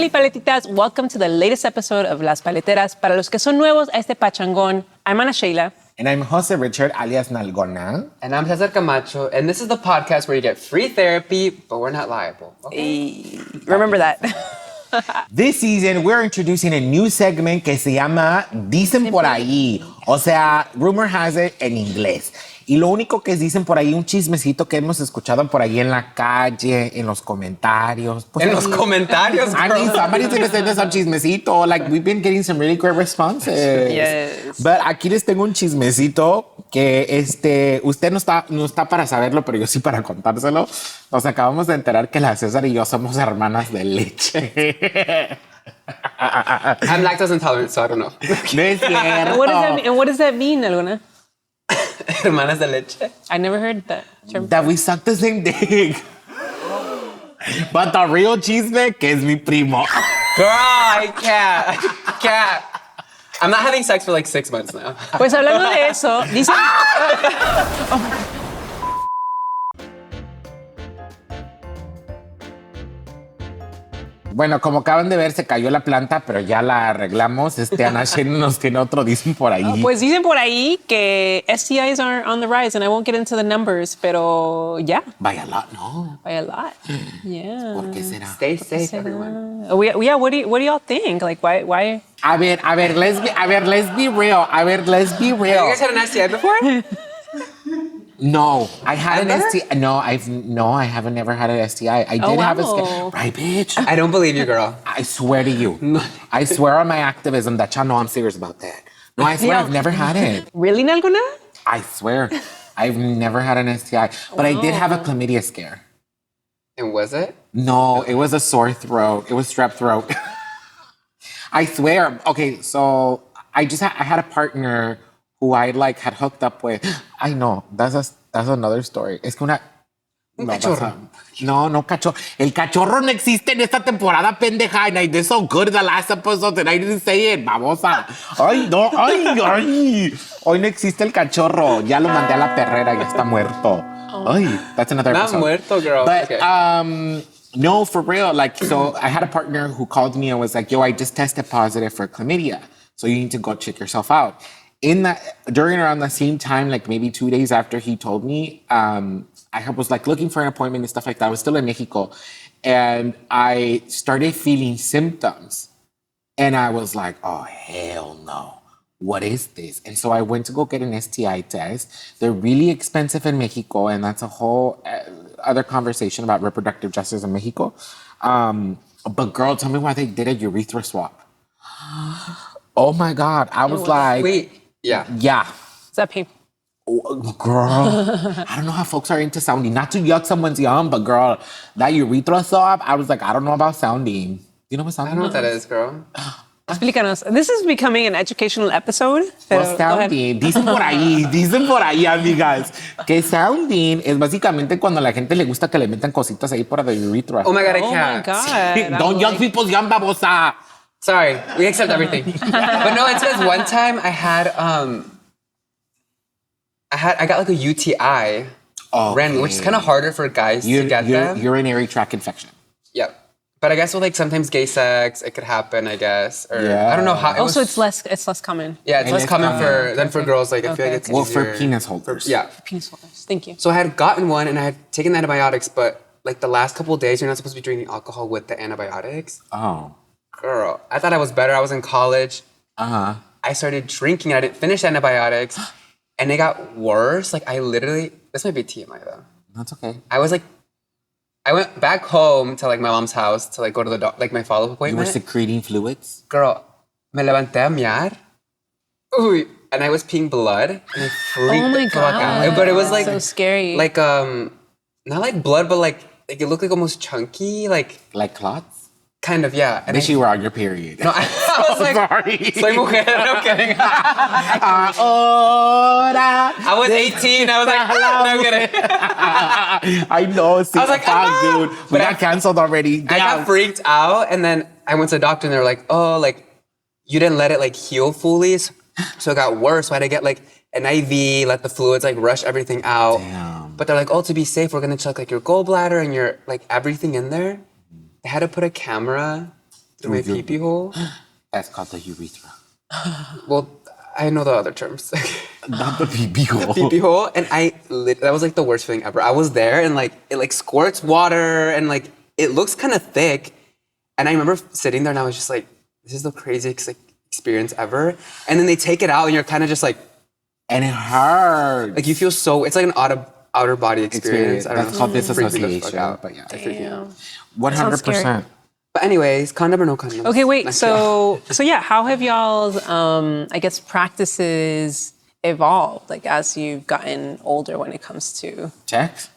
Holi, Paletitas. Welcome to the latest episode of Las Paleteras. Para los que son nuevos a este pachangón, I'm Ana Sheila. And I'm Jose Richard, alias Nalgona. And I'm Cesar Camacho, and this is the podcast where you get free therapy, but we're not liable. Okay? Remember that. This season, we're introducing a new segment que se llama Dicen por ahí. O sea, rumor has it en inglés. Y lo único que dicen por ahí, un chismecito que hemos escuchado por ahí en la calle, en los comentarios. Pues En los comentarios, I mean, somebody's gonna send us some chismecito. Like, we've been getting some really great responses. Yes. But aquí les tengo un chismecito que usted no está para saberlo, pero yo sí para contárselo. Nos acabamos de enterar que la César y yo somos hermanas de leche. I'm lactose intolerant, so I don't know. No es cierto. And what does that mean, Nalgona? Hermanas de leche. I never heard that term. That we suck the same dick. But the real chisme, que es mi primo. Girl, I can't. I'm not having sex for like 6 months now. Pues hablando de eso, dicen... Bueno, como acaban de ver, se cayó la planta, pero ya la arreglamos. Ana Sheila nos tiene otro, dicen por ahí. Pues dicen por ahí que STIs are on the rise, and I won't get into the numbers, pero ya. By a lot, no. By a lot. Yeah. ¿Por qué será? Stay safe, everyone. Yeah, what do y'all think? Like, why? A ver, let's be real. Let's be real. You guys had an STI before? No, I had Ever? an STI. No, I haven't ever had an STI. I did have a wow. Right, bitch? I don't believe you, girl. I swear to you. I swear on my activism that y'all know I'm serious about that. No, I swear I've never had it. Really, Nalgona? I swear. I've never had an STI. But I did have a chlamydia scare. And was it? No, it was a sore throat. It was strep throat. I swear. Okay, so I had a partner who I had hooked up with. I know, that's another story. Es que Un cachorro. No cachorro. El cachorro no existe en esta temporada, pendeja. And I did so good in the last episode and I didn't say it, babosa. Ay, no, ay. Hoy no existe el cachorro. Ya lo mandé a la perrera, ya está muerto. Ay, that's another Not episode. muerto, girl. But, okay. no, for real. So I had a partner who called me and was like, yo, I just tested positive for chlamydia. So you need to go check yourself out. During around the same time, maybe 2 days after he told me, I was looking for an appointment and stuff like that. I was still in Mexico. And I started feeling symptoms. And I was like, oh, hell no. What is this? And so I went to go get an STI test. They're really expensive in Mexico. And that's a whole other conversation about reproductive justice in Mexico. But girl, tell me why they did a urethra swap. Oh my God. I was like... Wait. Yeah. Does that pain? Oh, girl, I don't know how folks are into sounding. Not to yuck someone's yum, but girl, that urethra swab, I was like, I don't know about sounding. You know what sounding I don't know what that is, girl. Explícanos. This is becoming an educational episode. Well, sounding, dicen por ahí, amigas, que sounding es básicamente cuando a la gente le gusta que le metan cositas ahí por the urethra. Oh my God, I Oh can't. my God. Don't yuck people's yum, babosa. Sorry, we accept everything. But no, it's because one time I got a UTI randomly, which is kind of harder for guys to get them. Urinary tract infection. Yep. But I guess with sometimes gay sex, it could happen, I guess. Or I don't know how. Also, it's less common. Yeah, it's less common than for girls. I feel like it's easier. Well, for penis holders. Yeah. Penis holders. Thank you. So I had gotten one and I had taken the antibiotics, but the last couple of days, you're not supposed to be drinking alcohol with the antibiotics. Oh. Girl, I thought I was better. I was in college. Uh-huh. I started drinking. I didn't finish antibiotics. And it got worse. This might be TMI though. That's okay. I went back home to my mom's house to go to the my follow-up appointment. You were secreting fluids? Girl, me levanté a mear. Uy, and I was peeing blood. And I freaked Oh my the fuck God. out. But it was so scary. not like blood, but it looked almost chunky. Like clots? Kind of, yeah. And Wish you were on your period. No, I was like, sorry. Soy mujer. No, I'm kidding. I was 18. I was like, no, I'm kidding. I know. I was like, dude. We got canceled already. I got freaked out, and then I went to the doctor, and they were like, oh, you didn't let it heal fully, so it got worse. So I had to get an IV, let the fluids rush everything out. Damn. But they're like, oh, to be safe, we're gonna check your gallbladder and your everything in there. They had to put a camera through my pee-pee hole. That's called the urethra. Well, I know the other terms. Not the pee-pee hole. Pee-pee hole, and that was like the worst feeling ever. I was there, and like it like squirts water, and like it looks kind of thick. And I remember sitting there, and I was just like, "This is the craziest like experience ever." And then they take it out, and you're kind of just like, and it hurts. like you feel so. It's like an outer body experience. I don't That's know. called Freaks me the fuck disassociation. out. But yeah, Damn. 100%. But anyways, condom or no condom? Okay, wait. So yeah, how have y'all's I guess practices evolved like as you've gotten older when it comes to Checks?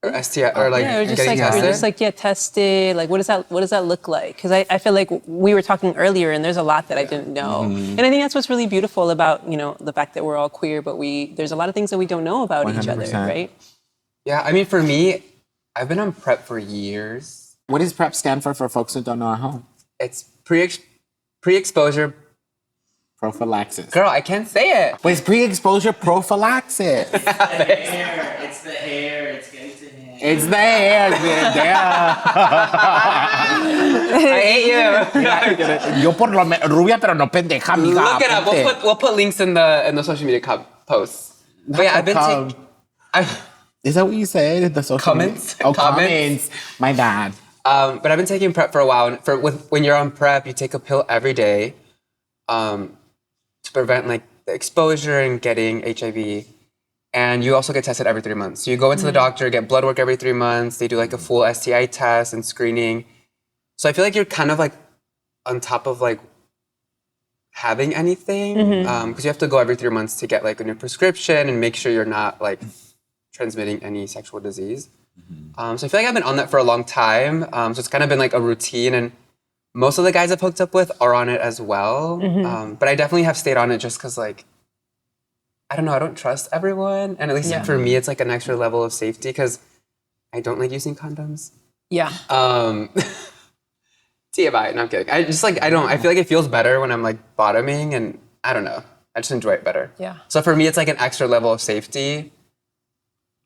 Or STI or like or just getting like tested? or just like tested. Like what does that look like? Because I feel like we were talking earlier and there's a lot that I didn't know, and I think that's what's really beautiful about the fact that we're all queer, but there's a lot of things that we don't know about each other, 100%. right? Yeah, I mean for me, I've been on PrEP for years. What does PrEP stand for folks who don't know at home? It's pre-exposure. Prophylaxis. Girl, I can't say it. But it's pre-exposure prophylaxis. It's the hair. It's getting to hair. It's the hair, I hate you. Yo por lo menos, rubia pero no pendeja, amiga. Look it up. Ponte. We'll put links in the social media posts. But yeah, I've been taking. Is that what you said? The social Comments? media? Oh, Comments. comments. My bad. But I've been taking PrEP for a while. And when you're on PrEP, you take a pill every day to prevent like the exposure and getting HIV. And you also get tested every 3 months. So you go into the doctor, get blood work every 3 months. They do like a full STI test and screening. So I feel like you're kind of like on top of like having anything because you have to go every 3 months to get like a new prescription and make sure you're not like transmitting any sexual disease. So I feel like I've been on that for a long time. So it's kind of been like a routine, and most of the guys I've hooked up with are on it as well. But I definitely have stayed on it just because like, I don't know, I don't trust everyone. And at least for me, it's like an extra level of safety because I don't like using condoms. Yeah. TMI, no, I'm kidding. I feel like it feels better when I'm like bottoming, and I don't know. I just enjoy it better. Yeah. So for me, it's like an extra level of safety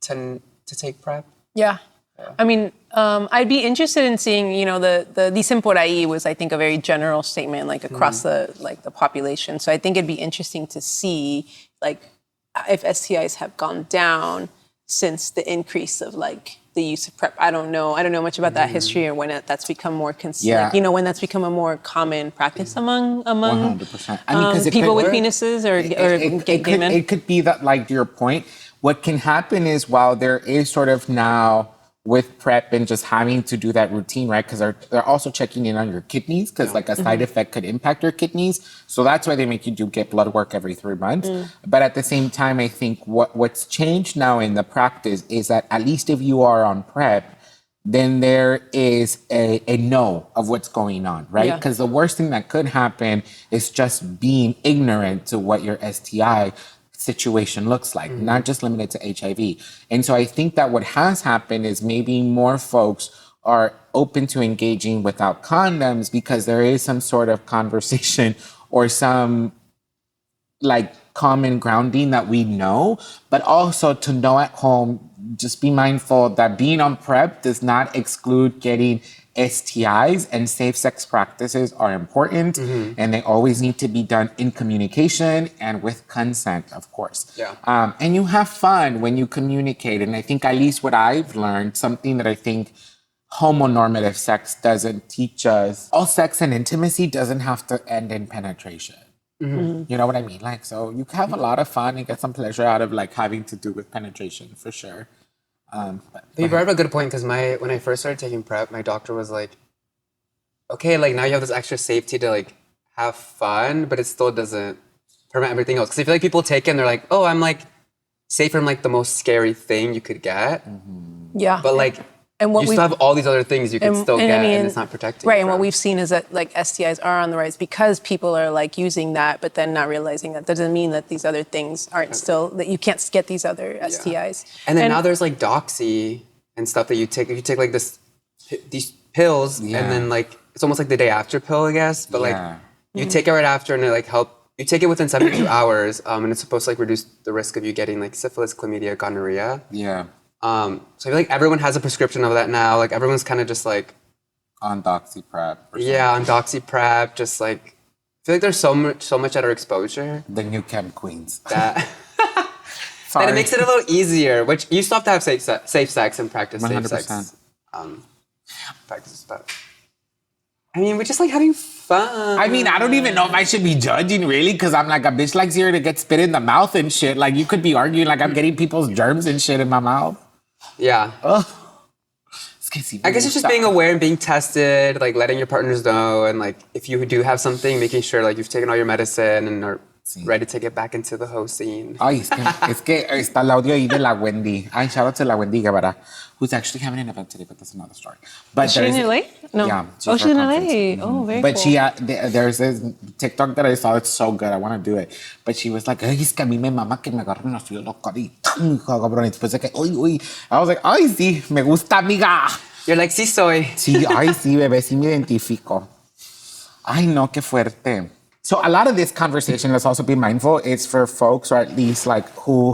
to take PrEP. Yeah. I mean, I'd be interested in seeing, the Dicen por ahí was, I think, a very general statement, like across the population. So I think it'd be interesting to see, like, if STIs have gone down since the increase of like the use of PrEP. I don't know much about that history or when that's become more when that's become a more common practice among 100%. I mean, 'cause it people could with work. penises or gay men. It could be that, like, to your point, what can happen is while there is sort of now with PrEP and just having to do that routine, right? Because they're also checking in on your kidneys because like a side effect could impact your kidneys. So that's why they make you get blood work every 3 months. But at the same time, I think what's changed now in the practice is that at least if you are on PrEP, then there is a know of what's going on, right? Because the worst thing that could happen is just being ignorant to what your STI situation looks like, not just limited to HIV. And so I think that what has happened is maybe more folks are open to engaging without condoms because there is some sort of conversation or some like common grounding that we know, but also to know at home, just be mindful that being on PrEP does not exclude getting STIs, and safe sex practices are important, and they always need to be done in communication and with consent, of course. Yeah. And you have fun when you communicate. And I think at least what I've learned, something that I think homonormative sex doesn't teach us, all sex and intimacy doesn't have to end in penetration. You know what I mean? Like, so you can have a lot of fun and get some pleasure out of like having to do with penetration for sure. But you brought up a good point because when I first started taking PrEP, my doctor was like, okay, like now you have this extra safety to like have fun, but it still doesn't prevent everything else. Because I feel like people take it and they're like, oh, I'm like safe from like the most scary thing you could get. Yeah. But like, And what you we still have all these other things you can still get, and it's not protecting you Right, and what from. we've seen is that like STIs are on the rise because people are like using that, but then not realizing that doesn't mean that these other things aren't still, that you can't get these other STIs. And then now there's like Doxy and stuff that you take. If you take like these pills, and then like it's almost like the day after pill, I guess. But like you take it right after, and it like you take it within 72 hours, and it's supposed to like reduce the risk of you getting like syphilis, chlamydia, gonorrhea. yeah. So I feel like everyone has a prescription of that now. Like everyone's kind of just like On doxy prep. Yeah, on doxy prep, just like, I feel like there's so much other exposure The new chem queens. that Sorry. and it makes it a little easier, which you still have to have safe sex and practice safe 100%. sex practices, but I mean, we just like having fun. I mean, I don't even know if I should be judging, really, because I'm like, a bitch likes here to get spit in the mouth and shit. Like, you could be arguing like I'm getting people's germs and shit in my mouth. Yeah. Ugh. I guess it's just being aware and being tested, like letting your partners know, and like if you do have something, making sure like you've taken all your medicine and are ready to get back into the host scene. Ay, es que está el audio ahí de la Wendy. Ay, shout out to la Wendy Guevara, who's actually having an event today, but that's another story. But Is she in LA? No. Yeah. Oh, she's in LA. Oh, very But cool. she, there's this TikTok that I saw. It's so good. I want to do it. But she was like, ay, es que a mí me mama que me agarren así los caritos, cabrón. Y después de que, uy, uy. I was like, ay, sí, me gusta, amiga. You're like, sí soy. Sí, ay, sí, bebé, sí me identifico. Ay, no, qué fuerte. So a lot of this conversation, let's also be mindful, is for folks, or at least like who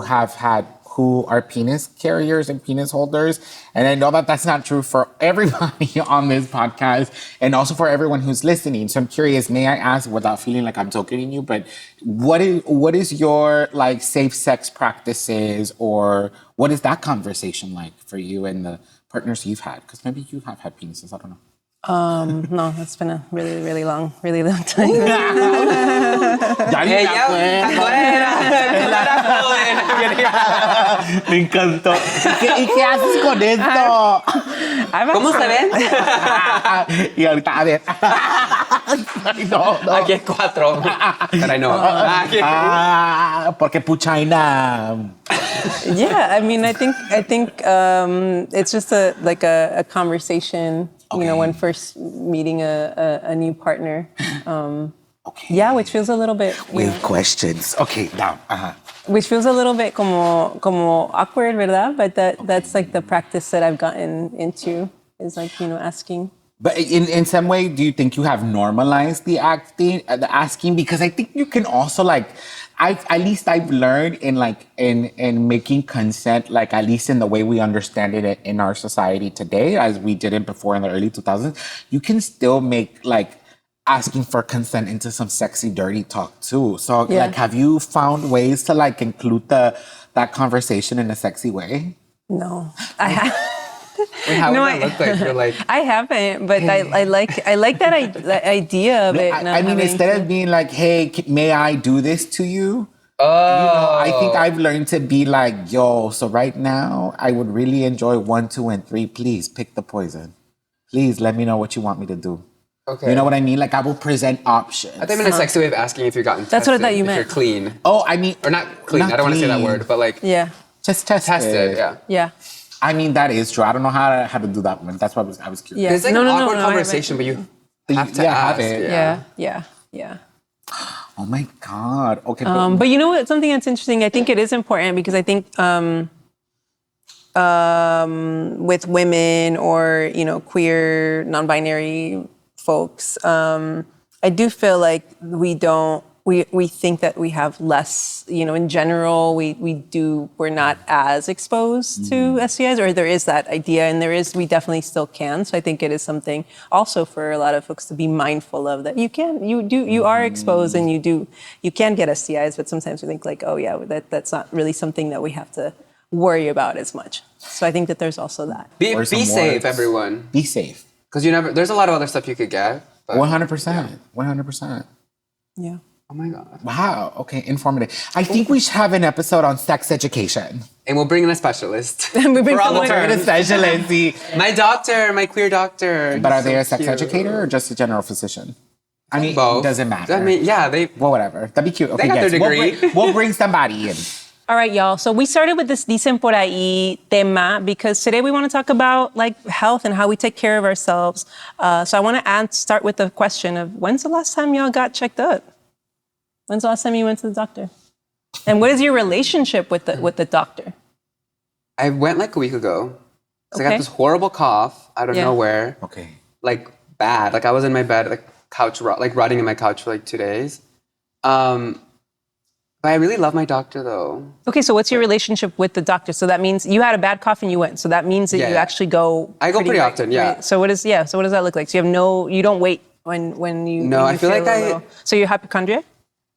are penis carriers and penis holders. And I know that that's not true for everybody on this podcast, and also for everyone who's listening. So I'm curious, may I ask, without feeling like I'm joking you, but what is your like safe sex practices, or what is that conversation like for you and the partners you've had? Because maybe you have had penises, I don't know. No, it's been a really, really long time. Ya ni me acuerdo. Me encantó. ¿Y qué haces con esto? ¿Cómo se ven? Y ahorita, a ver. Ay, no. Aquí hay 4. But I know. Porque puchaina. Yeah, I mean, I think it's just a conversation. You know, when first meeting a new partner. Okay. Yeah, which feels a little bit. With questions. Okay, now. Which feels a little bit como awkward, ¿verdad? But that's like the practice that I've gotten into, is like, you know, asking. But in some way, do you think you have normalized the asking? Because I think you can also like, at least I've learned in making consent, like at least in the way we understand it in our society today, as we didn't before in the early 2000s, you can still make like asking for consent into some sexy, dirty talk too. So Yeah. like, have you found ways to like include that conversation in a sexy way? No, I have. Wait, how No, would that look like? You're like, I haven't, but I like that idea of it. I mean, instead of being like, hey, may I do this to you? oh. You know, I think I've learned to be like, yo, so right now, I would really enjoy 1, 2, and 3. Please pick the poison. Please let me know what you want me to do. Okay. You know what I mean? Like, I will present options. I think in a sexy way of asking if you've gotten tested. That's what I thought you if meant. you're clean. Oh, I mean... Or not clean, I don't want to say that word, but like Yeah, Just tested. tested, yeah. yeah. I mean, that is true. I don't know how to do that one. That's why I was curious. Yeah. It's like No, an no, no, awkward no, I conversation, but you have to have ask. it. Yeah. Oh, my God. Okay, But you know what? Something that's interesting. I think it is important because I think with women or, you know, queer, non-binary folks, I do feel like we think that we have less, you know, in general, we're not as exposed to STIs, or there is that idea, and we definitely still can. So I think it is something also for a lot of folks to be mindful of, that you are exposed and you can get STIs, but sometimes we think like, oh yeah, that's not really something that we have to worry about as much. So I think that there's also that. Be some safe, words. everyone. be safe. Because there's a lot of other stuff you could get. But, 100%. 100%. Yeah. oh my God. Wow. Okay. Informative. I think we should have an episode on sex education. And we'll bring in a specialist. We bring For all the someone- terms. My doctor, my queer doctor. But are they So a sex cute. educator or just a general physician? I mean, Both. doesn't matter. I mean, yeah, they. Well, whatever. That'd be cute. Okay, got yes. their degree. We'll bring somebody in. All right, y'all. So we started with this Dicen por ahí tema because today we want to talk about like health and how we take care of ourselves. So I want to start with the question of, when's the last time y'all got checked up? When's the last time you went to the doctor? And what is your relationship with the doctor? I went like a week ago. 'Cause I Okay. got this horrible cough out of Yeah. nowhere. Okay. Like bad. Like I was in my bed, like rotting in my couch for like 2 days. But I really love my doctor though. Okay, so what's your relationship with the doctor? So that means you had a bad cough and you went. So that means that you actually go. I go pretty often, yeah. Right? So what does that look like? So you don't wait when you. No, when you I feel like So you're hypochondriac?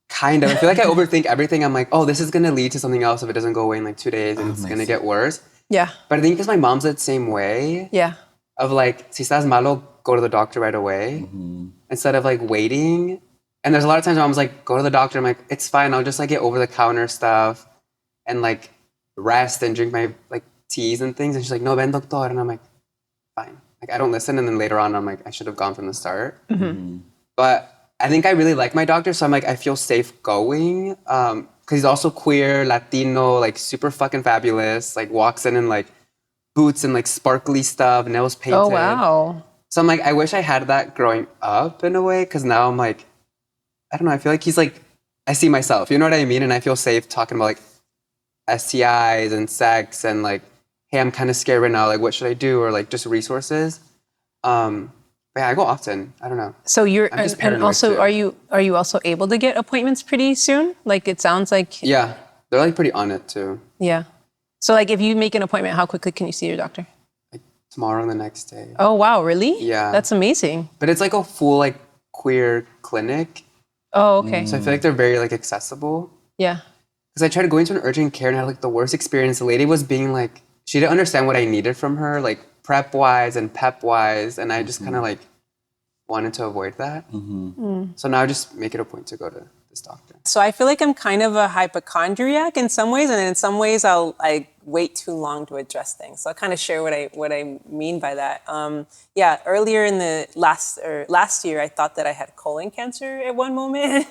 Kind of. I feel like I overthink everything. I'm like, oh, this is gonna lead to something else if it doesn't go away in like 2 days, and it's gonna get worse. Yeah. But I think because my mom's the same way. Yeah. Of like, si estás malo, go to the doctor right away, instead of like waiting. And there's a lot of times where mom's like, go to the doctor. I'm like, it's fine. I'll just like get over the counter stuff and like rest and drink my like teas and things. And she's like, no, ven doctor. And I'm like, fine. Like I don't listen. And then later on, I'm like, I should have gone from the start. But I think I really like my doctor. So I'm like, I feel safe going. Cause he's also queer, Latino, like super fucking fabulous. Like walks in like boots and like sparkly stuff, nails painted. Oh, wow. So I'm like, I wish I had that growing up in a way. Cause now I'm like, I don't know. I feel like he's like, I see myself, you know what I mean? And I feel safe talking about like STIs and sex and like, hey, I'm kind of scared right now. Like, what should I do? Or like just resources. But yeah, I go often. I don't know. So you're, I'm just and paranoid also, too. are you also able to get appointments pretty soon? Like it sounds like. Yeah, they're like pretty on it too. Yeah. So like if you make an appointment, how quickly can you see your doctor? Like tomorrow and the next day. Oh, wow. Really? Yeah. That's amazing. But it's like a full like queer clinic. Oh, okay. So I feel like they're very like accessible. Yeah. Because I tried to go into an urgent care and I had like the worst experience. The lady was being like, she didn't understand what I needed from her, like prep wise and pep wise. And I just kind of like wanted to avoid that. So now I just make it a point to go to this doctor. So I feel like I'm kind of a hypochondriac in some ways, and in some ways I wait too long to address things. So I'll kind of share what I mean by that. Earlier in the last year, I thought that I had colon cancer at one moment.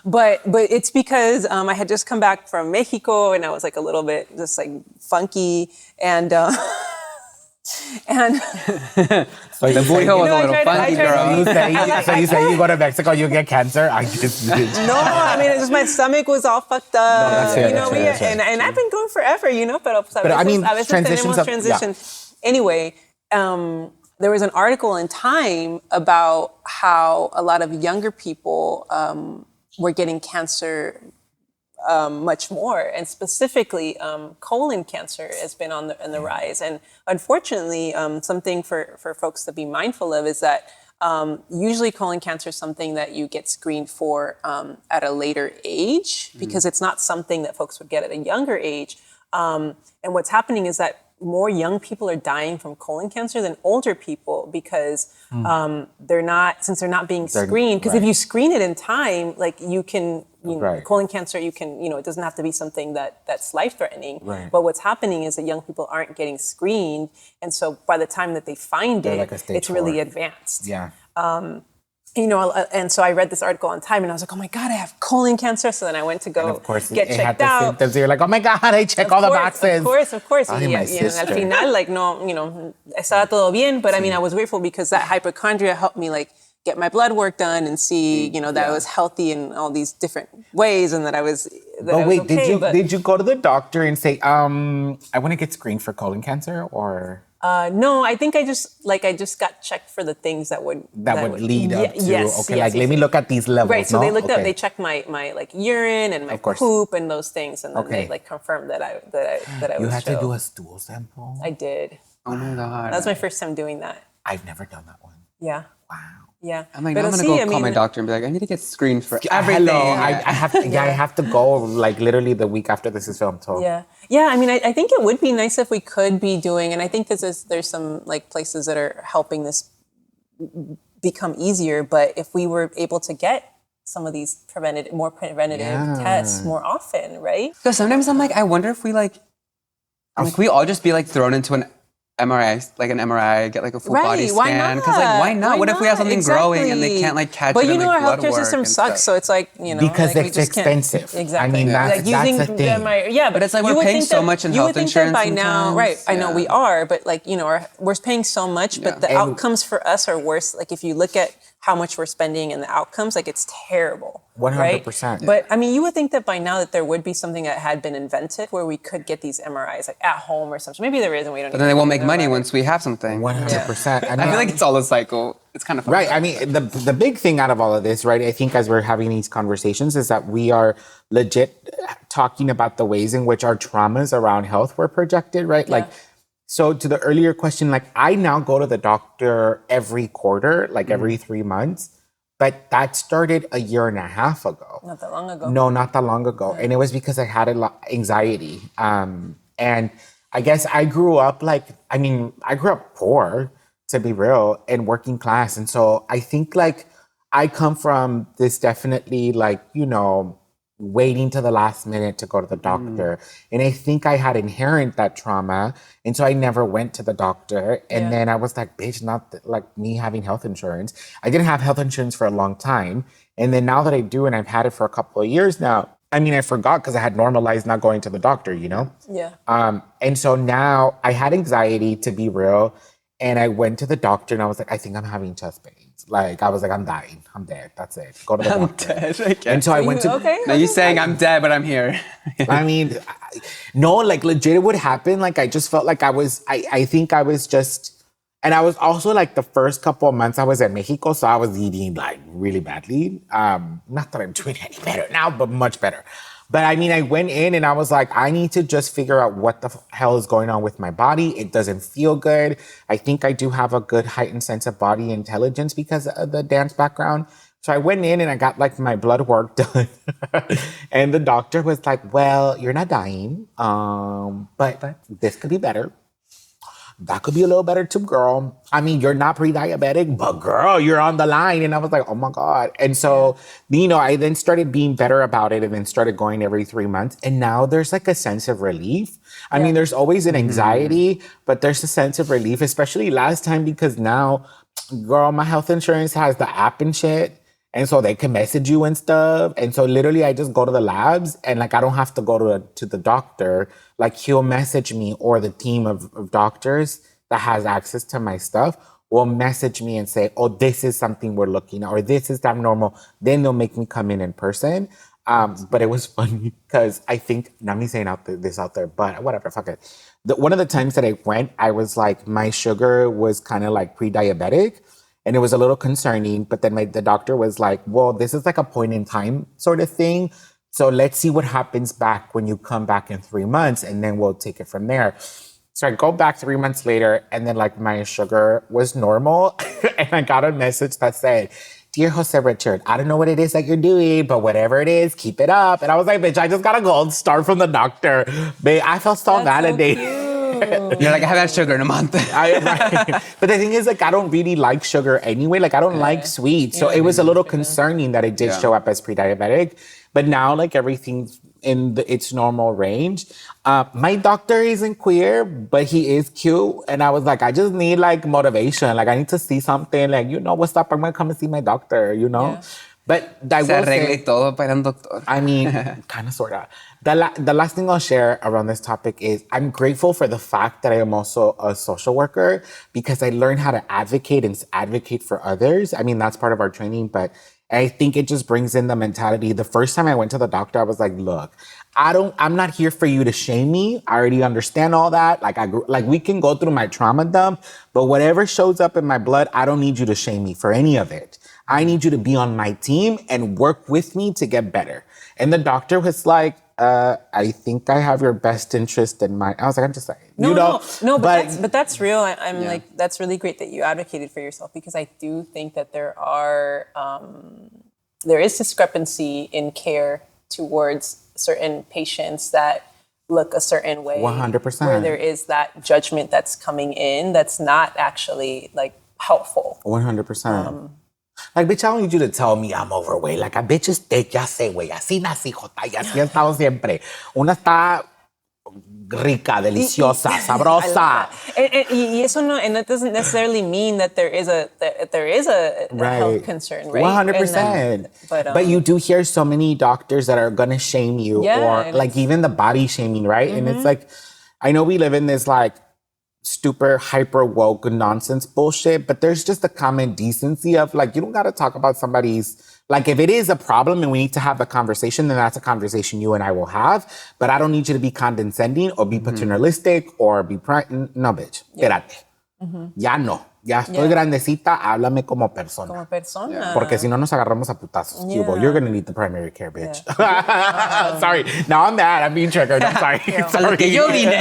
But it's because I had just come back from Mexico and I was like a little bit just like funky and So The burrito was a little funky, girl. you say you go to Mexico, you get cancer? I just No, I mean, it's just my stomach was all fucked up. that's fair, you know, that's fair. and I've been going forever, you know, pero I mean, a veces transitions tenemos of- transition. Anyway, there was an article in Time about how a lot of younger people were getting cancer much more, and specifically colon cancer has been on the rise. And unfortunately, something for folks to be mindful of is that usually colon cancer is something that you get screened for at a later age because it's not something that folks would get at a younger age. And what's happening is that more young people are dying from colon cancer than older people because they're not being screened. Because if you screen it in time, like you can, colon cancer, you can, it doesn't have to be something that's life-threatening. Right. But what's happening is that young people aren't getting screened, and so by the time that they find it, like a stage it's really 4. advanced. Yeah. And so I read this article on Time, and I was like, oh my God, I have colon cancer. So then I went to go Of course, get it had checked the out. symptoms. You're like, oh my God, I check all the boxes. Of course. Ay, my Al sister. final, like, no, estaba todo bien. But I mean, I was grateful because that hypochondria helped me, like, get my blood work done and see, that I was healthy in all these different ways and that I was okay. Did you go to the doctor and say, I want to get screened for colon cancer, or? No, I think I just got checked for the things that would lead up to, yes, let me look at these levels. Right, so they looked up, Okay. they checked my like urine and my poop and those things, and then they like confirmed that I You was had to chill. do a stool sample? I did. Oh my God. That was my first time doing that. I've never done that one. Yeah. Wow. Yeah. I'm like, Pero I'm gonna sí, go I call my mean, doctor and be like, I need to get screened for everything. Hello. I have to go like literally the week after this is filmed. So. Yeah. I mean, I think it would be nice if we could be doing, and I think there's some like places that are helping this become easier. But if we were able to get some of these preventative tests more often, right? Because sometimes I'm like, I wonder if we we all just be like thrown into an MRI, get like a full body scan. Why not? Because like, why not? What if we have something growing and they can't like catch it? But and, our blood healthcare work system and sucks, stuff. so it's like, Because like, we it's just can't- expensive. Exactly. I mean, that's the thing. But it's like you we're would paying think so that- much in you would health think insurance that by now, sometimes. right? I know Yeah. we are, but like, we're paying so much, but the outcomes for us are worse. Like if you look at how much we're spending and the outcomes, like it's terrible. 100%. Right? But I mean, you would think that by now that there would be something that had been invented where we could get these MRIs like at home or something. Maybe there is and we don't. But then they won't make money once we have something. 100%. I feel like it's all a cycle. It's kind of fun. Right. I mean, the big thing out of all of this, right, I think as we're having these conversations is that we are legit talking about the ways in which our traumas around health were projected, right? Yeah. Like, so to the earlier question, like I now go to the doctor every quarter, like every 3 months, but that started a year and a half ago. Not that long ago. No, not that long ago. And it was because I had a lot anxiety. And I guess I grew up I grew up poor, to be real, and working class. And so I think like I come from this definitely like, you know, waiting to the last minute to go to the doctor. And I think I had inherent that trauma. And so I never went to the doctor. And then I was like, bitch, like me having health insurance. I didn't have health insurance for a long time. And then now that I do, and I've had it for a couple of years now, I mean, I forgot because I had normalized not going to the doctor, you know? Yeah. And so now I had anxiety, to be real. And I went to the doctor and I was like, I think I'm having chest pains. Like, I was like, I'm dying. I'm dead. That's it. Go to the doctor. I'm dead. And so I went to... Okay. No, you're saying I'm dead, but I'm here. I mean, no, like legit it would happen. Like I just felt like I think I was just... And I was also like the first couple of months I was in Mexico, so I was eating like really badly. Not that I'm doing any better now, but much better. But I mean, I went in and I was like, I need to just figure out what the hell is going on with my body. It doesn't feel good. I think I do have a good heightened sense of body intelligence because of the dance background. So I went in and I got like my blood work done. And the doctor was like, well, you're not dying, but this could be better. That could be a little better too, girl. I mean, you're not pre-diabetic, but girl, you're on the line. And I was like, oh my God. And so, you know, I then started being better about it and then started going every 3 months. And now there's like a sense of relief. I mean, there's always an anxiety, but there's a sense of relief, especially last time, because now, girl, my health insurance has the app and shit. And so they can message you and stuff. And so literally I just go to the labs and like, I don't have to go to the doctor. Like he'll message me, or the team of doctors that has access to my stuff will message me and say, oh, this is something we're looking at, or this is abnormal. Then they'll make me come in person. But it was funny because I think, not me saying this out there, but whatever, fuck it. One of the times that I went, I was like, my sugar was kind of like pre-diabetic. And it was a little concerning, but then the doctor was like, well, this is like a point in time sort of thing. So let's see what happens back when you come back in 3 months, and then we'll take it from there. So I go back 3 months later, and then like my sugar was normal. And I got a message that said, dear Jose Richard, I don't know what it is that you're doing, but whatever it is, keep it up. And I was like, bitch, I just got a gold star from the doctor. Babe, I felt so validated. So You're like, I haven't had sugar in a month. Right. But the thing is, like, I don't really like sugar anyway. Like, I don't like sweets. So it was a little concerning that it did show up as pre-diabetic. But now, like, everything's in its normal range. My doctor isn't queer, but he is cute. And I was like, I just need, like, motivation. Like, I need to see something. Like, you know, what's up? I'm going to come and see my doctor, you know? Yeah. But I will say, todo para un doctor. I mean, kind of, sort of. The last thing I'll share around this topic is I'm grateful for the fact that I am also a social worker, because I learned how to advocate for others. I mean, that's part of our training, but I think it just brings in the mentality. The first time I went to the doctor, I was like, look, I'm not here for you to shame me. I already understand all that. Like we can go through my trauma dump, but whatever shows up in my blood, I don't need you to shame me for any of it. I need you to be on my team and work with me to get better. And the doctor was like, I think I have your best interest in mind. I was like, I'm just saying. No, but that's real. I'm like, that's really great that you advocated for yourself, because I do think that there is discrepancy in care towards certain patients that look a certain way. 100%. Where there is that judgment that's coming in that's not actually like helpful. 100%. Like, bitch, I don't need you to tell me I'm overweight. Like, a bitch is thick, ya sé, güey. Así nací, jota, y así he estado siempre. Una está rica, deliciosa, sabrosa. Y eso no, and that doesn't necessarily mean that there is a health concern, right? 100%. But you do hear so many doctors that are gonna shame you, or like even the body shaming, right? And it's like, I know we live in this like super hyper woke nonsense bullshit, but there's just a common decency of like, you don't got to talk about somebody's, like if it is a problem and we need to have a conversation, then that's a conversation you and I will have, but I don't need you to be condescending or be paternalistic or be, no bitch, espérate. Ya no. Ya estoy grandecita, háblame como persona. Como persona. Porque si no nos agarramos a putazos. You're going to need the primary care, bitch. Sorry. Now I'm mad. I'm being triggered. I'm sorry. Sorry. Yo vine.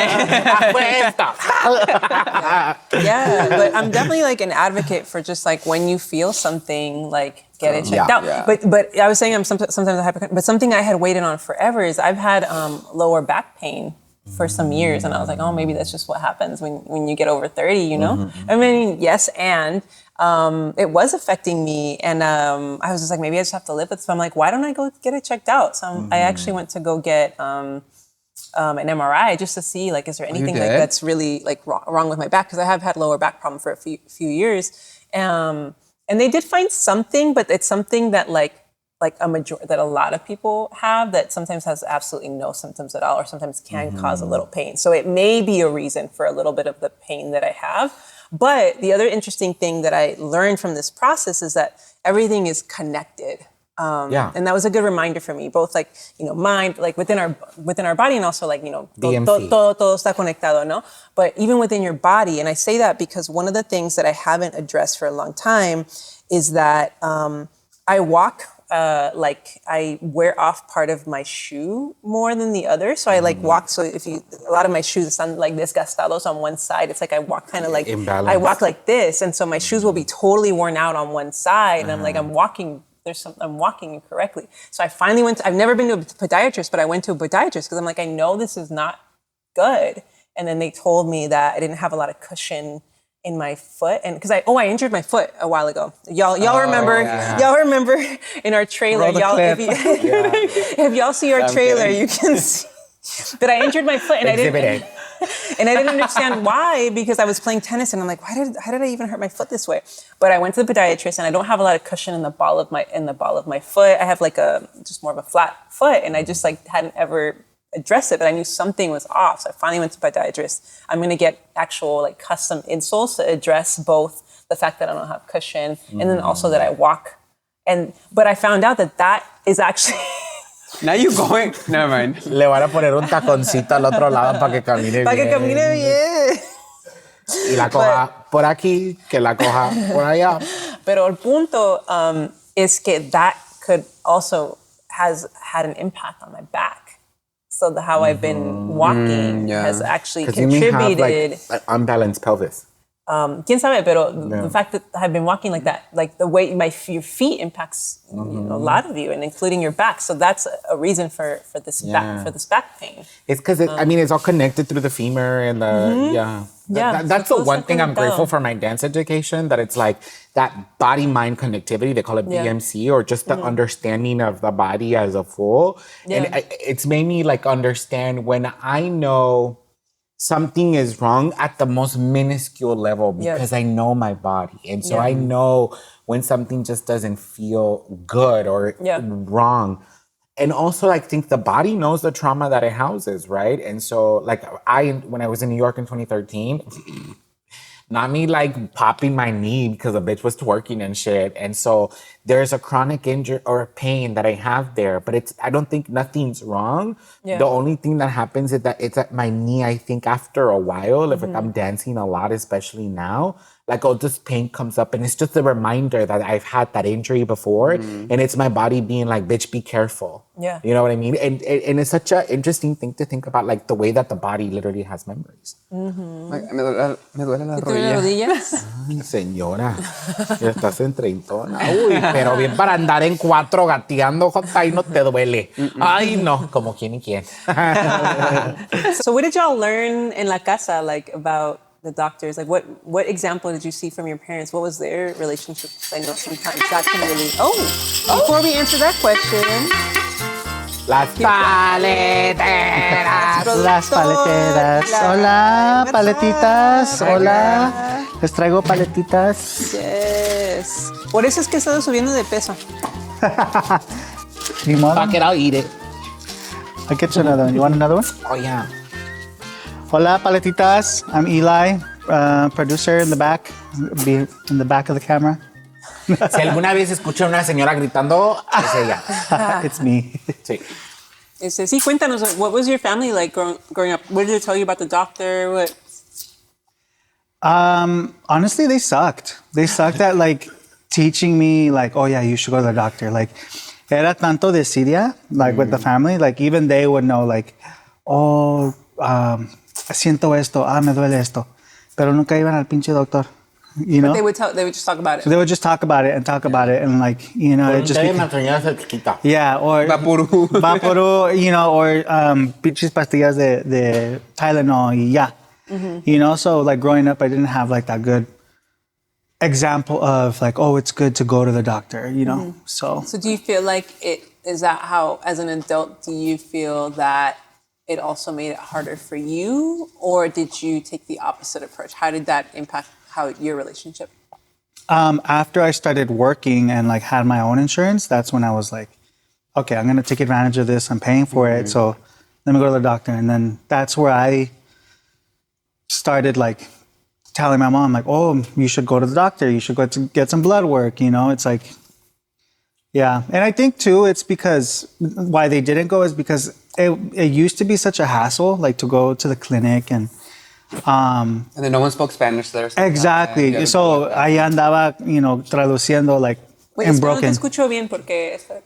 Yeah, but I'm definitely like an advocate for just like when you feel something, like get it checked out. Yeah. But I was saying I'm sometimes a hypochondriac, but something I had waited on forever is I've had lower back pain for some years, and I was like, oh, maybe that's just what happens when you get over 30, you know? I mean, yes, and it was affecting me, and I was just like, maybe I just have to live with it. So I'm like, why don't I go get it checked out? So I actually went to go get an MRI just to see, like, is there anything like that's really like wrong with my back? Because I have had lower back problem for a few years, and they did find something, but it's something that like that a lot of people have that sometimes has absolutely no symptoms at all, or sometimes can cause a little pain. So it may be a reason for a little bit of the pain that I have. But the other interesting thing that I learned from this process is that everything is connected. And that was a good reminder for me, both like, you know, mind, like within our body, and also like, you know, todo está conectado, no? But even within your body, and I say that because one of the things that I haven't addressed for a long time is that I walk like I wear off part of my shoe more than the other. So I like walk. So a lot of my shoes están like desgastados on one side. It's like I walk kind of like, imbalanced. I walk like this. And so my shoes will be totally worn out on one side. And I'm like, I'm walking incorrectly. So I finally I've never been to a podiatrist, but I went to a podiatrist because I'm like, I know this is not good. And then they told me that I didn't have a lot of cushion in my foot, and because I injured my foot a while ago. Y'all remember? Yeah. Y'all remember in our trailer? If y'all see our trailer, you can see. But I injured my foot, and I didn't understand why, because I was playing tennis, and I'm like, how did I even hurt my foot this way? But I went to the podiatrist, and I don't have a lot of cushion in the ball of my foot. I have like just more of a flat foot, and I just like hadn't ever address it, but I knew something was off. So I finally went to a podiatrist. I'm going to get actual like custom insoles to address both the fact that I don't have cushion and then also that I walk. But I found out that is actually... Now you going? Never mind. Le van a poner un taconcito al otro lado para que camine bien. Para que camine bien. Y la coja por aquí, que la coja por allá. Pero el punto is que that could also has had an impact on my back. So how I've been walking has actually contributed. You may have like unbalanced pelvis. Quién sabe, pero the fact that I've been walking like that, like the way your feet impacts you know, a lot of you, and including your back. So that's a reason for this back pain. It's because it's all connected through the femur and the that's the one thing I'm grateful for my dance education, that it's like that body-mind connectivity. They call it BMC, or just the understanding of the body as a full. And it's made me like understand when I know something is wrong at the most minuscule level, because I know my body. And so I know when something just doesn't feel good or wrong. And also, I think the body knows the trauma that it houses, right? And so, like, when I was in New York in 2013, not me, like, popping my knee because a bitch was twerking and shit. And so there's a chronic injury or pain that I have there, but I don't think nothing's wrong. Yeah. The only thing that happens is that it's at my knee, I think, after a while, if I'm dancing a lot, especially now, like, this pain comes up, and it's just a reminder that I've had that injury before, and it's my body being like, bitch, be careful. Yeah. You know what I mean? And it's such an interesting thing to think about, like, the way that the body literally has memories. Like, me duele la rodilla. Ay, señora, ya estás en treintona. Uy, pero bien para andar en cuatro gateando, ahí no te duele. Ay, no, como quién y quién. So what did y'all learn in la casa, like, about the doctors? Like, what example did you see from your parents? What was their relationship? I know sometimes that can really... Before we answer that question... Las Paleteras. Las Paleteras. Hola, Paletitas. Hola. Les traigo paletitas. Yes. Por eso es que he estado subiendo de peso. Fuck it, I'll eat it. I'll get you another one. You want another one? Oh, yeah. Hola, Paletitas. I'm Eli. producer in the back, be in the back of the camera. Si alguna vez escucha una señora gritando, es ella. It's me. Sí. Sí, cuéntanos, what was your family like growing up? What did they tell you about the doctor? What? Honestly, they sucked. They sucked at like teaching me like, oh yeah, you should go to the doctor. Like, era tanto desidia, like with the family, like even they would know like, oh, siento esto, me duele esto. Pero nunca iban al pinche doctor, you know? They would just talk about it. So they would just talk about it and talk about it and like, you know, it just became, yeah, or vaporu, you know, or pinches pastillas de Tylenol y ya. You know, so like growing up, I didn't have like that good example of like, oh, it's good to go to the doctor, you know? So do you feel like is that how, as an adult, do you feel that it also made it harder for you, or did you take the opposite approach? How did that impact your relationship? After I started working and like had my own insurance, that's when I was like, okay, I'm gonna take advantage of this. I'm paying for it, so let me go to the doctor. And then that's where I started like telling my mom like, oh, you should go to the doctor. You should go to get some blood work. You know, it's like, yeah. And I think too, it's because why they didn't go is because it used to be such a hassle, like to go to the clinic and then no one spoke Spanish there. So exactly. So ahí andaba, you know, traduciendo like in broken. No te escucho bien porque está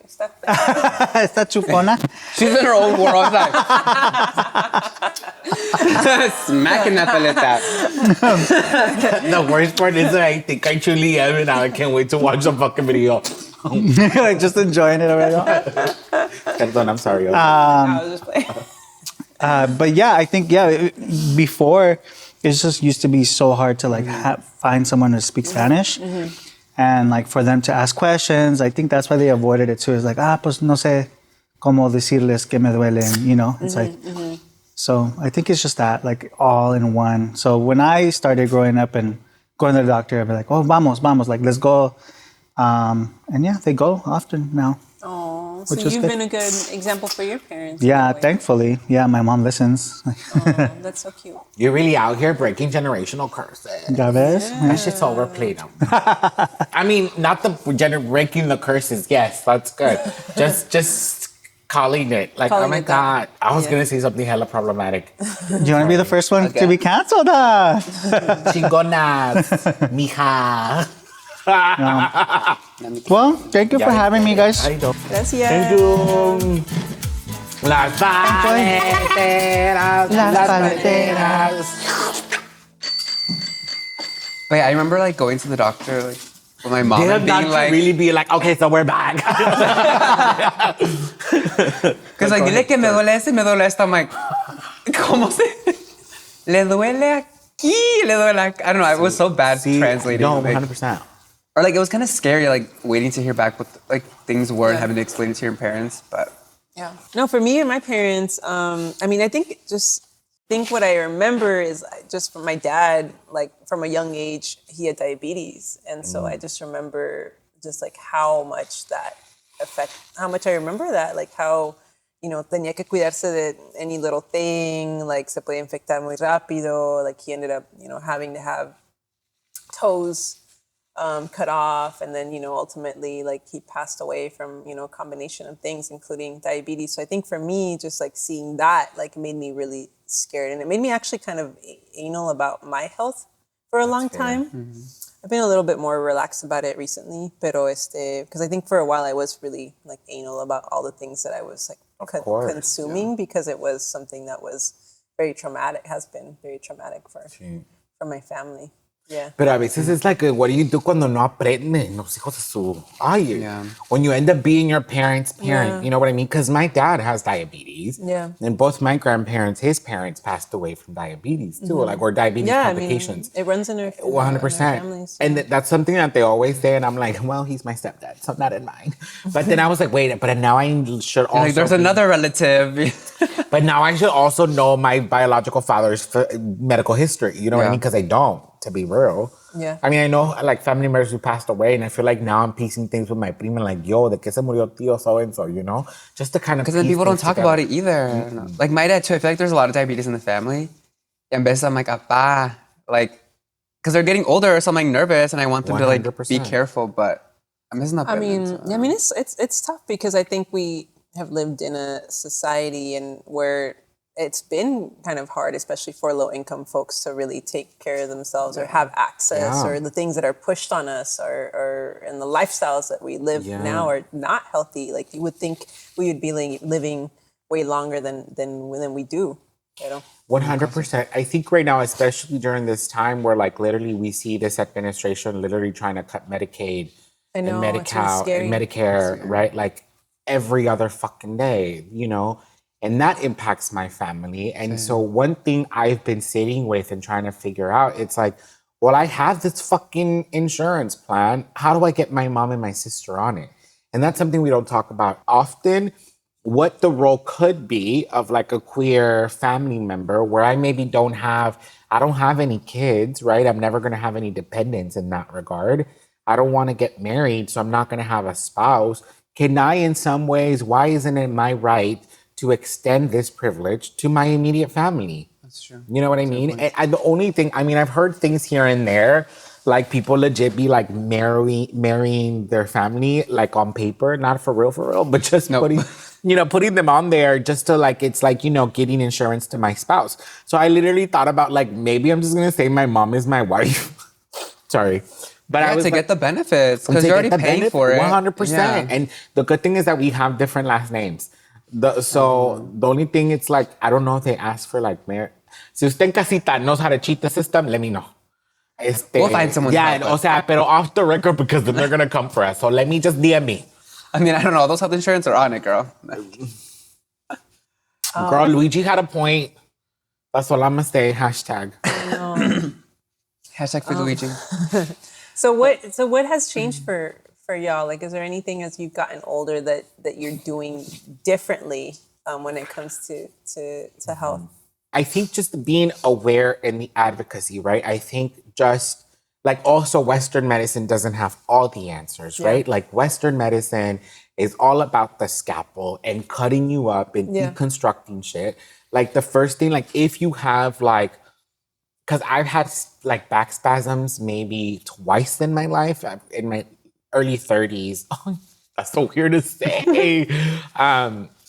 Esta chupona. She's in her own world. Like, smacking that paleta. The worst part is that I think I truly am, and I can't wait to watch the fucking video. Like just enjoying it already. Perdón, I'm sorry. I was just playing. But yeah, I think, before it just used to be so hard to like find someone who speaks Spanish. And like for them to ask questions. I think that's why they avoided it too. It's like, pues no sé cómo decirles que me duelen, you know? It's like, so I think it's just that, like all in one. So when I started growing up and going to the doctor, I'd be like, oh, vamos, like let's go. And yeah, they go often now. Oh, so Which is you've good. been a good example for your parents. Yeah, in a way. thankfully. Yeah, my mom listens. Oh, that's so cute. You're really out here breaking generational curses. Ya ves? That shit's overplayed now. I mean, not the breaking the curses. Yes, that's good. Just calling it. Like, Calling oh my it that. God. I was Yeah. going to say something hella problematic. Do you want to be the first one to Okay. be canceled? Chingonas. Mija. Well, thank you for having me, guys. Gracias. Thank you. Las Paleteras. Las Paleteras. Wait, I remember like going to the doctor like with my mom They and have not being like, really be like, okay, so we're back. because like, dile que me duele esto y me duele esto. I'm like, ¿cómo se? Le duele aquí, le duele aquí. I don't know. It was so bad translating. No, like- 100%. Or like it was kind of scary, like waiting to hear back what like things were and having to explain it to your parents. But Yeah. No, for me and my parents, I mean, I think what I remember is just from my dad, like from a young age, he had diabetes. And so I just remember just like how much I remember that, like how, you know, tenía que cuidarse de any little thing, like se puede infectar muy rápido. Like he ended up, you know, having to have toes cut off, and then, you know, ultimately like he passed away from, you know, a combination of things, including diabetes. So I think for me, just like seeing that like made me really scared, and it made me actually kind of anal about my health for a long time. I've been a little bit more relaxed about it recently, pero because I think for a while I was really like anal about all the things that I was like consuming, because it was something that was very traumatic, has been very traumatic for my family. Yeah. Pero a veces es like, what do you do cuando no aprenden los hijos de su... Ay, when you end up being your parent's parent, you know what I mean? Because my dad has diabetes. Yeah. And both my grandparents, his parents passed away from diabetes too, like, or diabetes complications. I mean, it runs in our 100%. families. And that's something that they always say, and I'm like, well, he's my stepdad, so not in mine. But then I was like, wait, but now I should also... like, there's another relative. But now I should also know my biological father's medical history. You know what I mean? Because I don't, to be real. Yeah. I mean, I know like family members who passed away, and I feel like now I'm piecing things with my prima, like, yo, de que se murió tío so and so, you know? Just to kind of. Because then people don't talk about it either. Like my dad too, I feel like there's a lot of diabetes in the family. And veces I'm like, apá, like because they're getting older, so I'm like nervous and I want them to like be 100%. careful, but I'm missing that. I mean, it's tough because I think we have lived in a society and where it's been kind of hard, especially for low-income folks, to really take care of themselves or have access, or the things that are pushed on us, or and the lifestyles that we live now are not healthy. Like you would think we would be living way longer than we do. You know. 100%. I think right now, especially during this time where like literally we see this administration literally trying to cut Medicaid I know, and it's really Medi-Cal scary. and Medicare, right? Like every other fucking day, you know? And that impacts my family. And so one thing I've been sitting with and trying to figure out, it's like, well, I have this fucking insurance plan. How do I get my mom and my sister on it? And that's something we don't talk about often. What the role could be of like a queer family member where I maybe I don't have any kids, right? I'm never gonna have any dependents in that regard. I don't wanna get married, so I'm not gonna have a spouse. Can I, in some ways, why isn't it my right to extend this privilege to my immediate family? That's true. You know what I mean? And the only thing, I mean, I've heard things here and there, like people legit be like marrying their family, like on paper, not for real, but just putting them on there just to like, it's like, getting insurance to my spouse. So I literally thought about like, maybe I'm just gonna say my mom is my wife. Sorry. But I was to like, get the benefits because you're already paying for it. 100%. Yeah. And the good thing is that we have different last names. So the only thing, it's like, I don't know if they ask for like Si usted en casita knows how to cheat the system, let me know. We'll find someone to Yeah, help us. pero off the record because then they're gonna come for us. So let me just DM me. I mean, I don't know. Those health insurance are on it, girl. Girl, Luigi had a point. That's all I'm gonna say. Hashtag. Hashtag for Luigi. So what has changed for y'all? Like, is there anything as you've gotten older that you're doing differently when it comes to health? I think just being aware in the advocacy, right? I think just like also Western medicine doesn't have all the answers, right? Like Western medicine is all about the scalpel and cutting you up and deconstructing shit. Like the first thing, like if you have like, because I've had like back spasms maybe twice in my life, in my early 30s. Oh, that's so weird to say.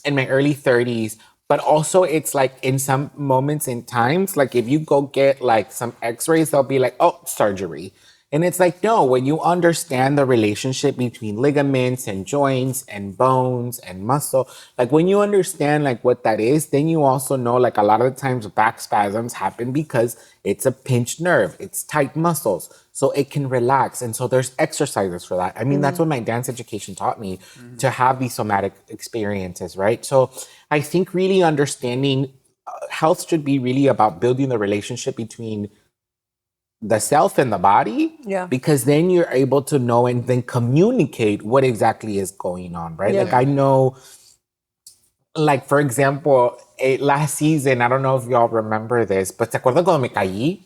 In my early 30s. But also it's like in some moments in times, like if you go get like some x-rays, they'll be like, oh, surgery. And it's like, no, when you understand the relationship between ligaments and joints and bones and muscle, like when you understand like what that is, then you also know like a lot of the times back spasms happen because it's a pinched nerve, it's tight muscles, so it can relax. And so there's exercises for that. I mean, that's what my dance education taught me, to have these somatic experiences, right? So I think really understanding health should be really about building the relationship between the self and the body, because then you're able to know and then communicate what exactly is going on, right? Like I know, like for example, last season, I don't know if y'all remember this, but ¿se acuerdan cuando me caí?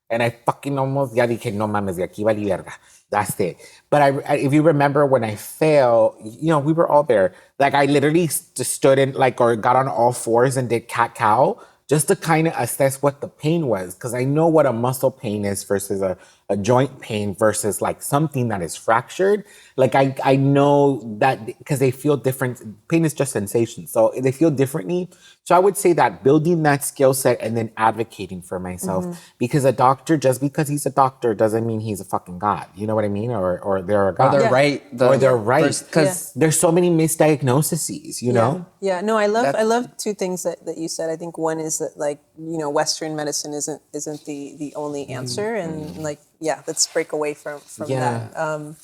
And I fucking almost, ya dije, no mames, de aquí vali verga. That's it. But I, if you remember when I fell, we were all there. Like I literally just stood in like, or got on all fours and did cat-cow, just to kind of assess what the pain was. Because I know what a muscle pain is versus a joint pain versus like something that is fractured. Like I know that because they feel different. Pain is just sensation. So they feel differently. So I would say that building that skill set and then advocating for myself. Because a doctor, just because he's a doctor doesn't mean he's a fucking God. You know what I mean? Or they're a God. Or they're right. Or they're right. Because there's so many misdiagnoses, you know? Yeah, no, I love two things that you said. I think one is that like, Western medicine isn't the only answer, and like, let's break away from that.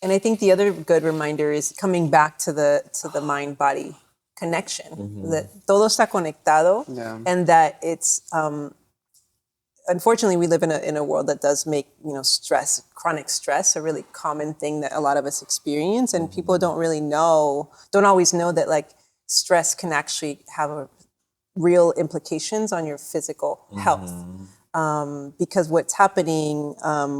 And I think the other good reminder is coming back to the mind-body connection, that todo está conectado, and that it's unfortunately we live in a world that does make stress, chronic stress, a really common thing that a lot of us experience, and people don't always know that like stress can actually have real implications on your physical health. Because what's happening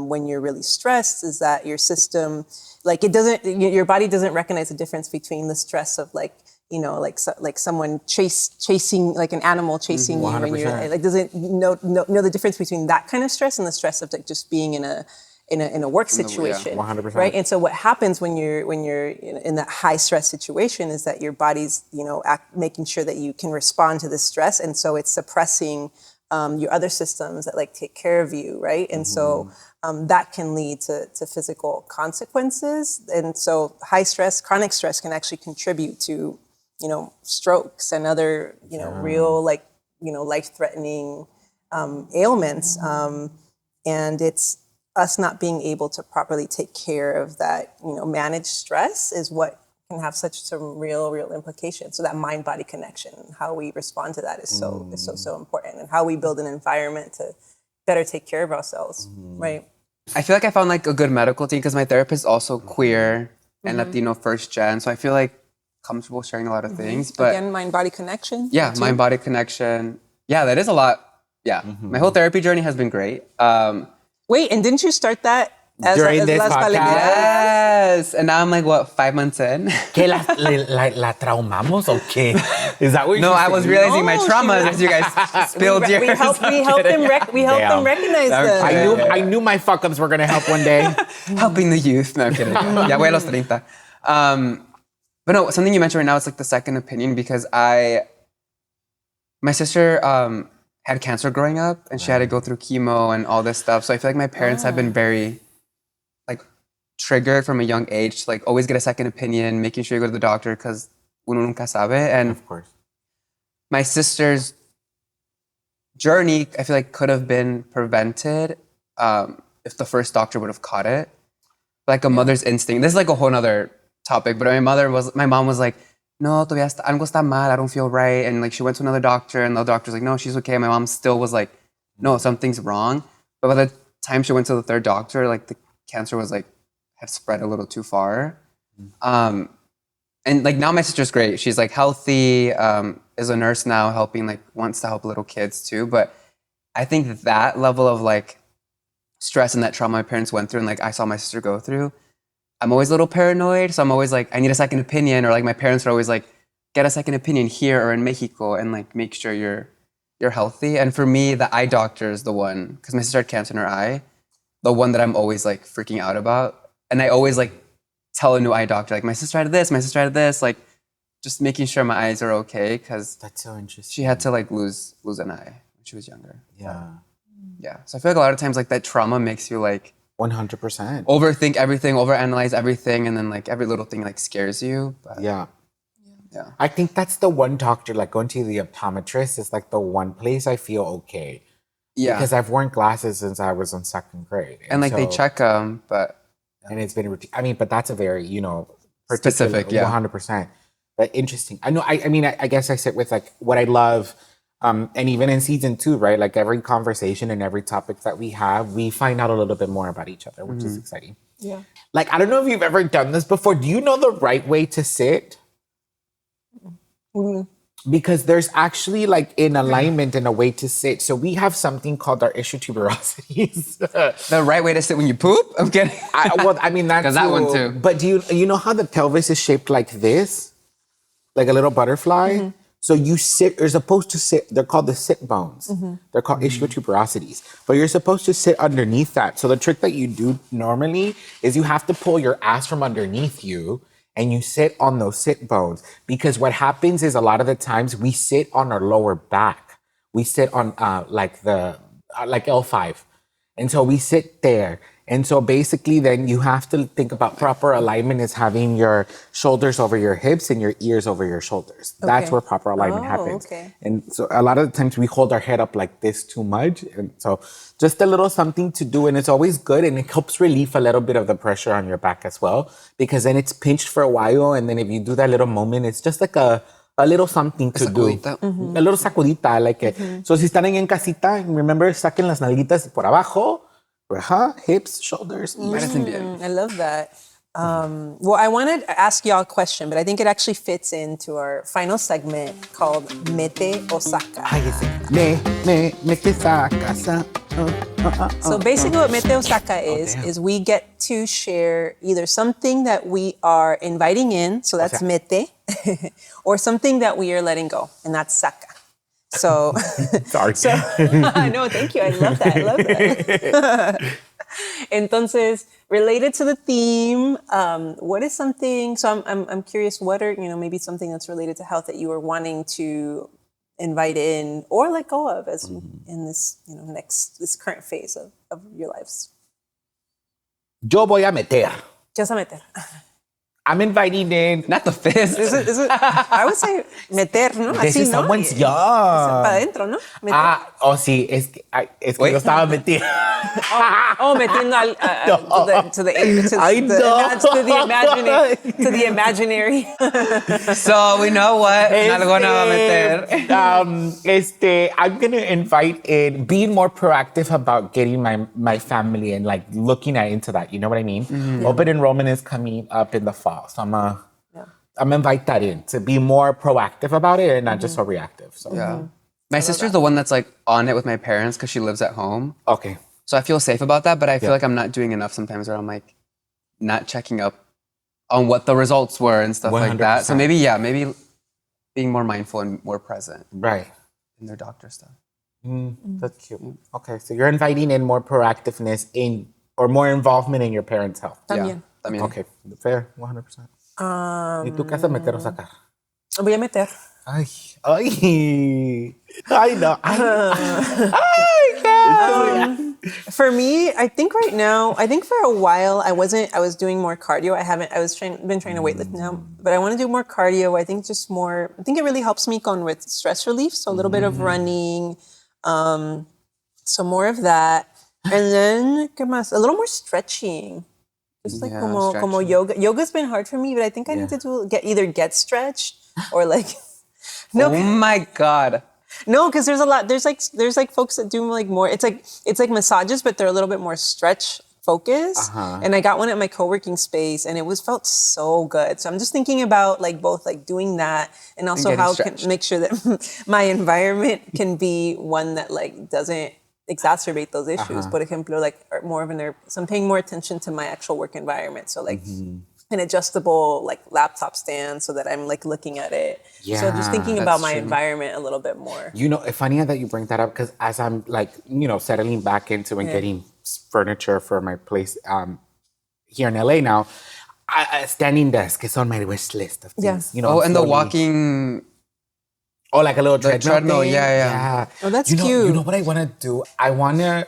when you're really stressed is that your system, like your body doesn't recognize the difference between the stress of like like someone chasing, like an animal chasing you, and you're 100%. like doesn't know the difference between that kind of stress and the stress of like just being in a work situation, 100%. right? And so what happens when you're in that high stress situation is that your body's making sure that you can respond to the stress, and so it's suppressing your other systems that like take care of you, right? And so that can lead to physical consequences, and so high stress, chronic stress can actually contribute to strokes and other real like life-threatening ailments, and it's us not being able to properly take care of that, manage stress is what can have some real implications. So that mind-body connection, how we respond to that is so important, and how we build an environment to better take care of ourselves, right? I feel like I found like a good medical team because my therapist is also queer and Latino first gen. So I feel like comfortable sharing a lot of things. But again, mind-body connection. yeah, mind-body connection. Yeah, that is a lot. Yeah, my whole therapy journey has been great. Wait, and didn't you start that as During this Las podcast? Paleteras? Yes, and now I'm like, what, 5 months in? ¿Qué la traumamos o qué? Is that what No, you're I was saying? realizing my No, traumas she as you guys spilled yours. We helped them recognize them. I knew my fuck ups were gonna help one day. Helping the youth. No, I'm kidding. Ya voy a los 30. But no, something you mentioned right now is like the second opinion, because my sister had cancer growing up, and she had to go through chemo and all this stuff. So I feel like my parents have been very like triggered from a young age to like always get a second opinion, making sure you go to the doctor because uno nunca sabe. And Of course. my sister's journey, I feel like, could have been prevented if the first doctor would have caught it. Like a mother's instinct. This is like a whole nother topic, but my mom was like, no, todavía algo está mal, I don't feel right. And like she went to another doctor, and the doctor's like, no, she's okay. My mom still was like, no, something's wrong. But by the time she went to the third doctor, like the cancer was like, had spread a little too far. And like now my sister's great. She's like healthy, is a nurse now, wants to help little kids too. But I think that level of like stress and that trauma my parents went through, and like I saw my sister go through, I'm always a little paranoid. So I'm always like, I need a second opinion. Or like my parents are always like, get a second opinion here or in Mexico, and like make sure you're healthy. And for me, the eye doctor is the one, because my sister had cancer in her eye, the one that I'm always like freaking out about. And I always like tell a new eye doctor, like my sister had this, like just making sure my eyes are okay, because That's so interesting. she had to like lose an eye when she was younger. Yeah. Yeah. So I feel like a lot of times like that trauma makes you like 100%. overthink everything, overanalyze everything, and then like every little thing like scares you. But Yeah. yeah. I think that's the one doctor, like going to the optometrist is like the one place I feel okay. Yeah. Because I've worn glasses since I was in second grade. And like they so- check them, but And it's been, I mean, but that's a very, Specific, yeah. 100%. But interesting. I know, I mean, I guess I sit with like what I love, and even in season 2, right? Like every conversation and every topic that we have, we find out a little bit more about each other, which is exciting. Yeah. Like, I don't know if you've ever done this before. Do you know the right way to sit? Because there's actually like in alignment and a way to sit. So we have something called our issue tuberosities. the right way to sit when you poop? I'm kidding. I mean, that's 'Cause that one too. But do you know how the pelvis is shaped like this? Like a little butterfly? So you sit, you're supposed to sit, they're called the sit bones. They're called issue tuberosities. But you're supposed to sit underneath that. So the trick that you do normally is you have to pull your ass from underneath you, and you sit on those sit bones. Because what happens is a lot of the times we sit on our lower back. We sit on like L5. And so we sit there. And so basically then you have to think about proper alignment is having your shoulders over your hips and your ears over your shoulders. That's Okay. where proper alignment Oh, happens. okay. And so a lot of the times we hold our head up like this too much. And so just a little something to do, and it's always good, and it helps relieve a little bit of the pressure on your back as well, because then it's pinched for a while, and then if you do that little moment, it's just like a little something to do. sacudita. A little sacudita, I like it. So si están ahí en casita, remember, saquen las nalguitas por abajo, hips, shoulders, ears. Parecen bien. I love that. Well, I wanted to ask y'all a question, but I think it actually fits into our final segment called Mete o Saca. Ay, ese. Me que sacas. So basically what Mete o Saca is we get to share either something that we are inviting in, so that's sea, Mete, or something that we are letting go, and that's saca. So, Sorry. no, thank you. I love that. I love that. Entonces, related to the theme, what is something? So I'm curious. What are maybe something that's related to health that you are wanting to invite in or let go of as in this this current phase of your lives? Yo voy a meter. Just a meter. I'm inviting in. Not the fist. Is it, I would say meter, ¿no? This Así, is ¿no? someone's Es yard. para adentro, ¿no? Meter. Sí, es que Wait. yo estaba metido. Metiendo to the imaginary. So we know what Nalgona va a meter. I'm gonna invite in being more proactive about getting my family and like looking into that. You know what I mean? Open enrollment is coming up in the fall, so I'm gonna invite that in to be more proactive about it and not just so reactive. So Yeah. My sister's the one that's like on it with my parents because she lives at home. okay. So I feel safe about that, but I feel like I'm not doing enough sometimes where I'm like not checking up on what the results were and stuff like that. So 100%. maybe being more mindful and more present Right. in their doctor stuff. That's cute. Okay, so you're inviting in more proactiveness or more involvement in your parents' health. También. I mean, Okay, fair, 100%. ¿Y tú qué vas a meter o sacar? Voy a meter. Ay, no. For me, I think right now, for a while, I was doing more cardio. Been trying to weightlift now, but I want to do more cardio. I think it really helps me with stress relief. So a little bit of running, so more of that. And then, ¿qué más? A little more stretching. Just like como yoga. Yoga's been hard for me, but I think I need to either get stretched or like, no. Oh my God. No, because there's a lot. There's like folks that do like more. It's like massages, but they're a little bit more stretch focused. And I got one at my co-working space, and it felt so good. So I'm just thinking about like both like doing that, and also how can make sure that my environment can be one that like doesn't exacerbate those issues. Por ejemplo, like so I'm paying more attention to my actual work environment. So like an adjustable like laptop stand so that I'm like looking at it. Yeah, so just thinking about my environment a little bit more. You know, it's funny that you bring that up because as I'm like, settling back into and getting furniture for my place here in LA now, a standing desk is on my wish list of things. Yeah. And the walking. Oh, like a little treadmill thing? Yeah. Oh, that's cute. You know what I want to do? I want to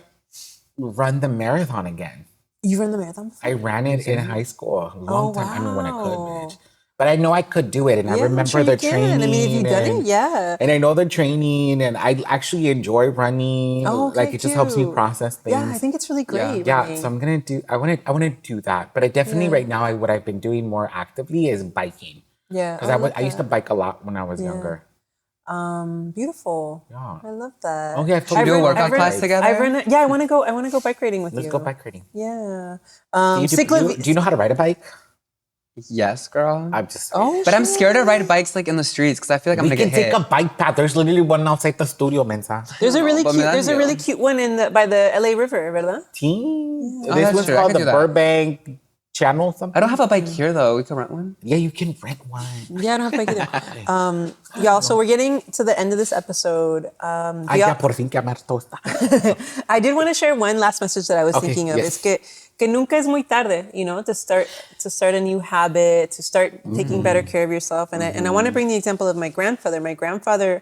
run the marathon again. You run the marathon before? I ran it in high school a long time. I mean, when I could, wow. bitch. But I know I could do it, and I remember the training. I mean, if you've done it, yeah. And I know the training, and I actually enjoy running. Oh, okay, like it just helps me process things. Yeah, I think it's really great. Yeah, so I'm gonna do. I want to do that. But I definitely right now, what I've been doing more actively is biking. Yeah, because I used to bike a lot when I was younger. Beautiful. Yeah. I love that. Okay, should we do a workout class together? I want to go bike riding with you. Let's go bike riding. Yeah. Do you know how to ride a bike? Yes, girl. I'm just. But I'm scared to ride bikes like in the streets because I feel like I'm gonna get hit. We can take a bike path. There's literally one outside the studio, Mensa. There's a really cute one by the LA River, ¿verdad? Yeah. Oh, This that's one's true. I called can the do that. Burbank Channel something. I don't have a bike here though. We can rent one. Yeah, you can rent one. Yeah, I don't have a bike either. Y'all, so we're getting to the end of this episode. Ay, ya por fin que amar tosta. I did want to share one last message that I was thinking of. Yes. Es que nunca es muy tarde, to start a new habit, to start taking better care of yourself. And I want to bring the example of my grandfather. My grandfather,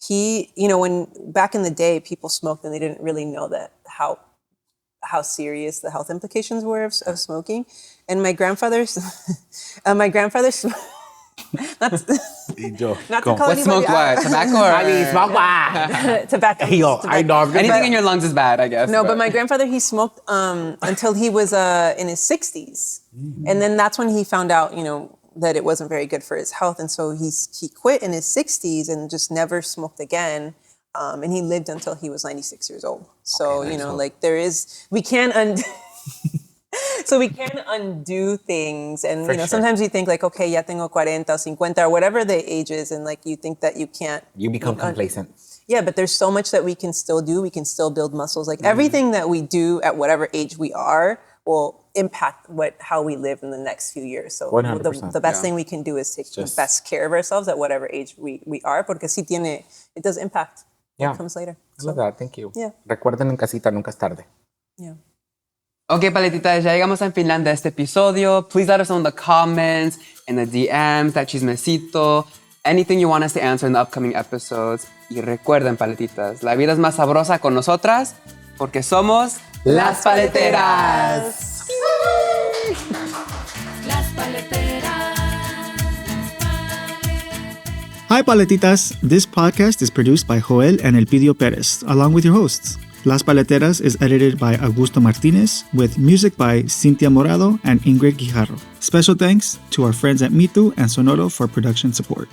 he, when back in the day people smoked and they didn't really know that how serious the health implications were of smoking. And my grandfather's not to call What smoked what? Tobacco or? Smoke what? Tobacco. I know. Anything in your lungs is bad, I guess. No, but my grandfather, he smoked until he was in his 60s. And then that's when he found out, that it wasn't very good for his health. And so he quit in his 60s and just never smoked again. And he lived until he was 96 years old. So, like we can undo... So we can undo things. And, sometimes you think like, okay, ya tengo 40 o 50 or whatever the age is. And like, you think that you can't. You become complacent. Yeah, but there's so much that we can still do. We can still build muscles. Like everything that we do at whatever age we are, will impact how we live in the next few years. So 100%. the best thing we can do is take the best care of ourselves at whatever age we are, porque it does impact what comes later. I love that. Thank you. Yeah. Recuerden en casita, nunca es tarde. Yeah. Ok, paletitas, ya llegamos al final de este episodio. Please let us know in the comments, in the DMs, that chismecito, anything you want us to answer in the upcoming episodes. Y recuerden, paletitas, la vida es más sabrosa con nosotras porque somos Las Paleteras. Las Paleteras. Hi, Paletitas. This podcast is produced by Joel and Elpidio Perez, along with your hosts. Las Paleteras is edited by Augusto Martinez, with music by Cintia Morado and Ingrid Guijarro. Special thanks to our friends at Mitu and Sonoro for production support.